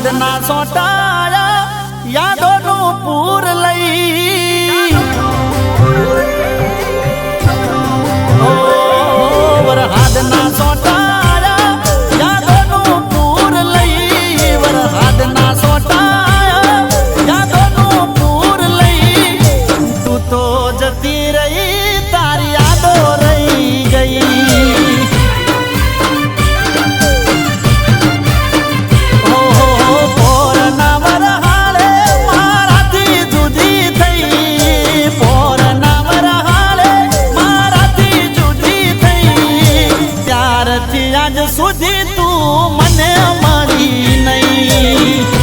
વરહાદના સોટાયા યાદોનું પૂર લઈ વરહાદના સોટાયા યાદોનું પૂર લઈ વરહાદના સોટાયા યાદોનું પૂર લઈ તું તો જતી રહી તારી યાદો રહી ગઈ આજ સુધી તું મને મળી નહીં